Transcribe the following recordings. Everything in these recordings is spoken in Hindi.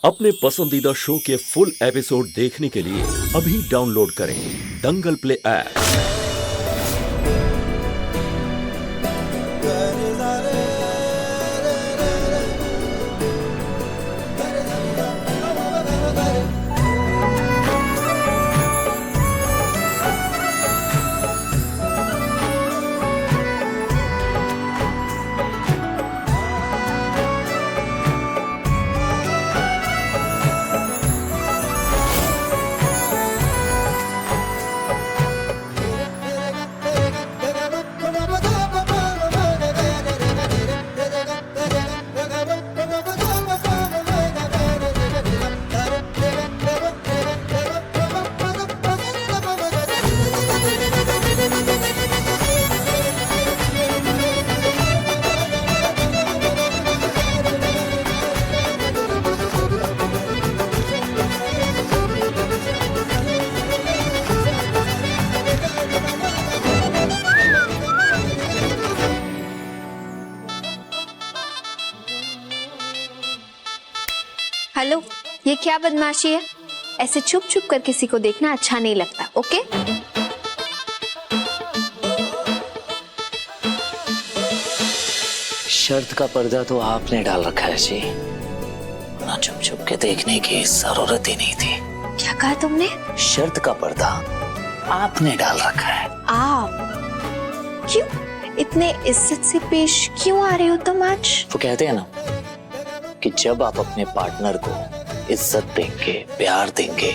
अपने पसंदीदा शो के फुल एपिसोड देखने के लिए अभी डाउनलोड करें दंगल प्ले ऐप। हेलो, ये क्या बदमाशी है? ऐसे छुप छुप कर किसी को देखना अच्छा नहीं लगता, ओके? शर्त का पर्दा तो आपने डाल रखा है जी, ना छुप छुप के देखने की जरूरत ही नहीं थी। क्या कहा तुमने? शर्त का पर्दा आपने डाल रखा है। आप क्यों इतने इज्जत से पेश क्यों आ रहे हो तुम आज? वो कहते हैं ना कि जब आप अपने पार्टनर को इज्जत देंगे, प्यार देंगे,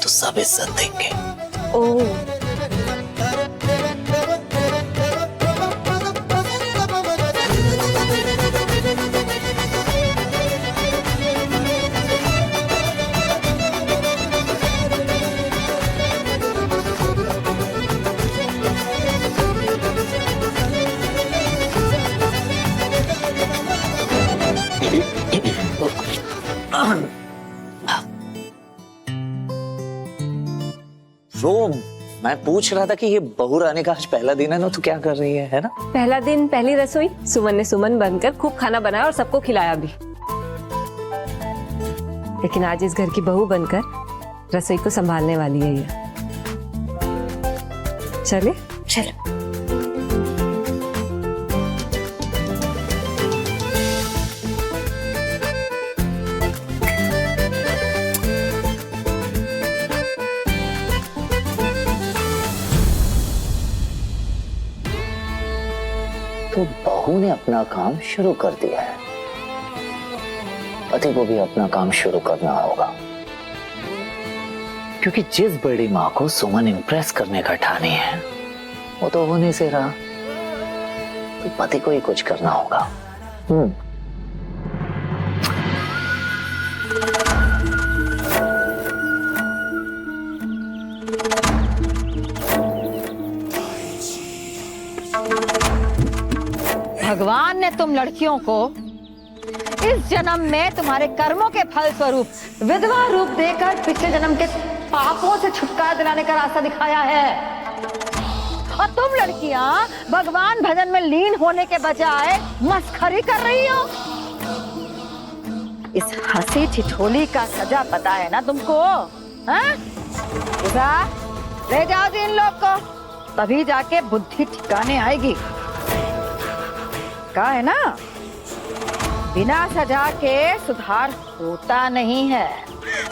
तो सब इज्जत देंगे। ओह, वो मैं पूछ रहा था कि ये बहू रानी का आज पहला दिन है ना, तो क्या कर रही है ना? पहला दिन पहली रसोई। सुमन ने सुमन बनकर खूब खाना बनाया और सबको खिलाया भी। लेकिन आज इस घर की बहू बनकर रसोई को संभालने वाली है ये। चले चलो। तो बहू ने अपना काम शुरू कर दिया है, पति को भी अपना काम शुरू करना होगा, क्योंकि जिस बड़ी माँ को सुमन इम्प्रेस करने का ठानी है वो तो होने से रहा, तो पति को ही कुछ करना होगा। भगवान ने तुम लड़कियों को इस जन्म में तुम्हारे कर्मों के फल स्वरूप विधवा रूप देकर पिछले जन्म के पापों से छुटकारा दिलाने का रास्ता दिखाया है, और तुम लड़कियां भगवान भजन में लीन होने के बजाय मस्खरी कर रही हो। इस हंसी ठिठोली का सजा पता है ना तुमको? हाँ? ले जाओ जी इन लोग को, तभी जाके बुद्धि ठिकाने आएगी। कहा है ना, बिना सजा के सुधार होता नहीं है।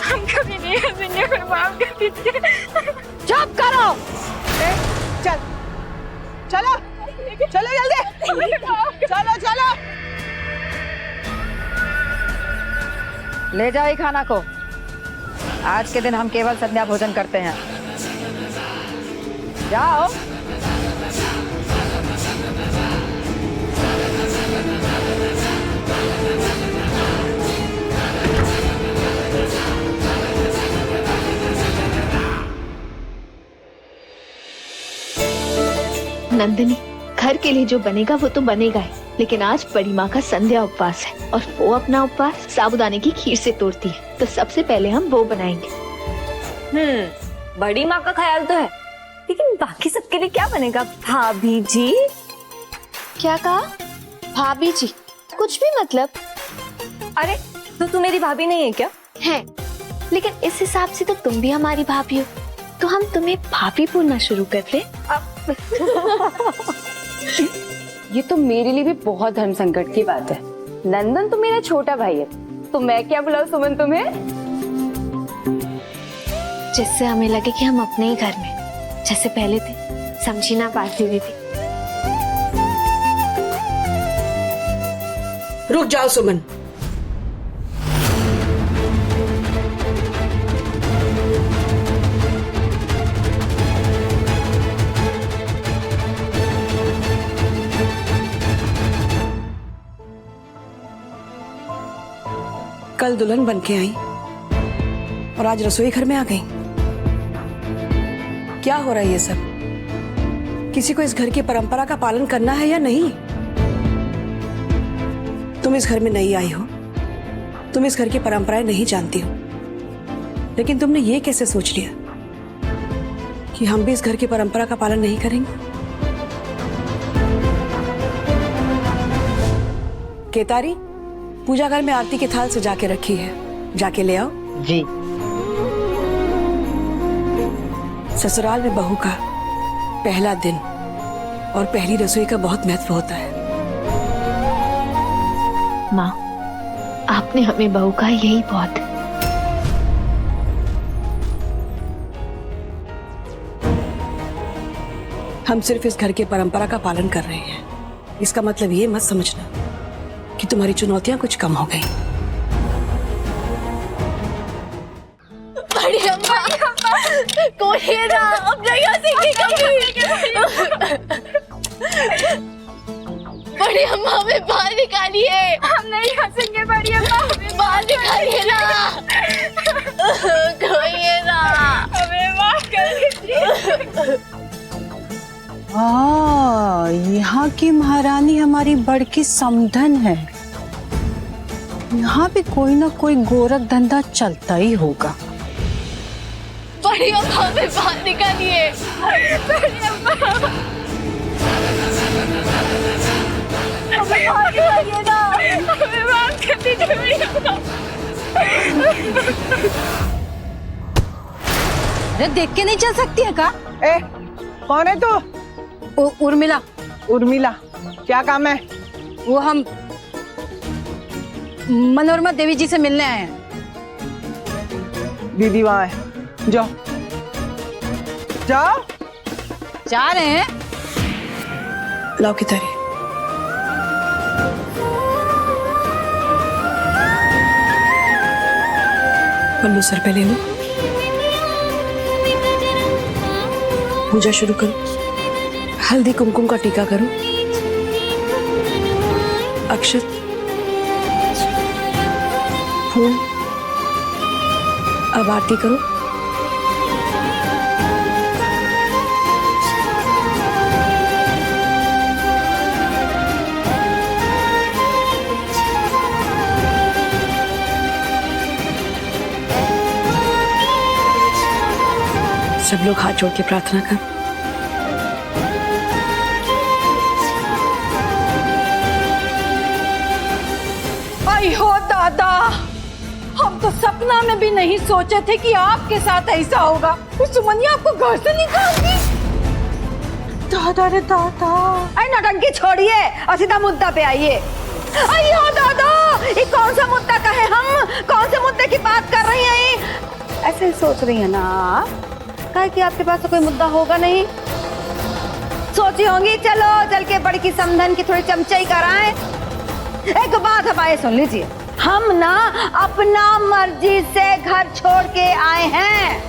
हम कभी नहीं हंसेंगे, फिर माफ कर दीजिए। चुप करो। चल चलो चलो जल्दी, चलो चलो ले जाओ ये खाना को। आज के दिन हम केवल संध्या भोजन करते हैं। जाओ। नंदिनी, घर के लिए जो बनेगा वो तो बनेगा ही, लेकिन आज बड़ी माँ का संध्या उपवास है और वो अपना उपवास साबूदाने की खीर से तोड़ती है, तो सबसे पहले हम वो बनाएंगे। बड़ी माँ का ख्याल तो है, लेकिन बाकी सबके लिए क्या बनेगा? भाभी जी। क्या कहा? भाभी जी? कुछ भी मतलब? अरे तो तू मेरी भाभी नहीं है क्या? है, लेकिन इस हिसाब से तो तुम भी हमारी भाभी हो, तो हम तुम्हें भाभी बोलना शुरू कर ले। ये तो मेरे लिए भी बहुत धर्म संकट की बात है। नंदन तो मेरा छोटा भाई है, तो मैं क्या बुलाऊं सुमन तुम्हें? जिससे हमें लगे कि हम अपने ही घर में जैसे पहले थे, समझी ना पाती हुई थी। रुक जाओ सुमन। कल दुल्हन बन के आई और आज रसोई घर में आ गई। क्या हो रहा है ये सब? किसी को इस घर की परंपरा का पालन करना है या नहीं? तुम इस घर में नई आई हो, तुम इस घर की परंपराएं नहीं जानती हो, लेकिन तुमने ये कैसे सोच लिया कि हम भी इस घर की परंपरा का पालन नहीं करेंगे? केतारी, पूजा घर में आरती की थाल सजा के रखी है, जाके ले आओ। जी। ससुराल में बहू का पहला दिन और पहली रसोई का बहुत महत्व होता है। माँ, आपने हमें बहू कहा, यही बहुत है। हम सिर्फ इस घर की परंपरा का पालन कर रहे हैं, इसका मतलब ये मत समझना कि तुम्हारी चुनौतियां कुछ कम हो गई। बड़ी अम्मा हमें बाहर निकालिए। हम नहीं हंसेंगे बड़ी अम्मा, हमें बाहर निकालिए ना। खोइए ना, हमें माफ कर दीजिए। यहाँ की महारानी हमारी बड़की समधन है। यहाँ पे कोई ना कोई गोरख धंधा चलता ही होगा। बड़ी अम्मा हमें बाहर निकालिए। बड़ी अम्मा हमें बाहर निकालिए ना, हमें माफ कर दीजिए बड़ी अम्मा। अरे देख के नहीं चल सकती है का? ए, कौन है तू? उर्मिला। उर्मिला, क्या काम है? वो हम मनोरमा देवी जी से मिलने आए हैं। दीदी वहां है, जाओ जाओ। जा रहे हैं। लाओ केतारी। पल्लू सर पे ले लो, पूजा शुरू करो। हल्दी कुमकुम का टीका करो, अक्षत, फूल। अब आरती करो। सब लोग हाथ जोड़ के प्रार्थना कर। आई हो दादा, हम तो सपना में भी नहीं सोचे थे कि आपके साथ ऐसा होगा। उस सुमनिया आपको घर से निकाल दी। दादा रे दादा। अरे नौटंकी छोड़िए और सीधा मुद्दा पे आइए। अयो दादा, ये कौन सा मुद्दा का है? हम कौन से मुद्दे की बात कर रही हैं? ऐसे ही सोच रही है ना कहे कि आपके पास तो कोई मुद्दा होगा नहीं। सोची होंगी, चलो चल के बड़ी की समधन की थोड़ी चमचाई कराएं। एक बात हमारे सुन लीजिए, हम ना अपना मर्जी से घर छोड़ के आए हैं,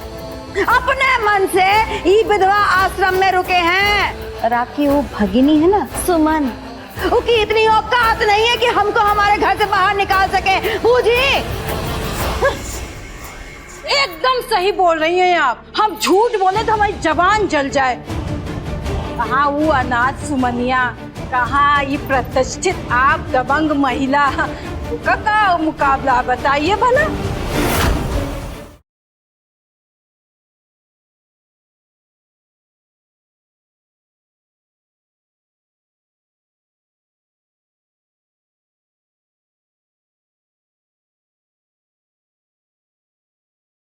अपने मन से ये विधवा आश्रम में रुके हैं। और आपकी वो भगिनी है ना सुमन, उसकी इतनी औकात नहीं है कि हमको हमारे घर से बाहर निकाल सके। बूझी? एकदम सही बोल रही हैं आप। हम झूठ बोले तो हमारी जबान जल जाए। कहाँ वो अनाथ सुमनिया, कहाँ ये प्रतिष्ठित आप दबंग महिला का मुकाबला, बताइए भला।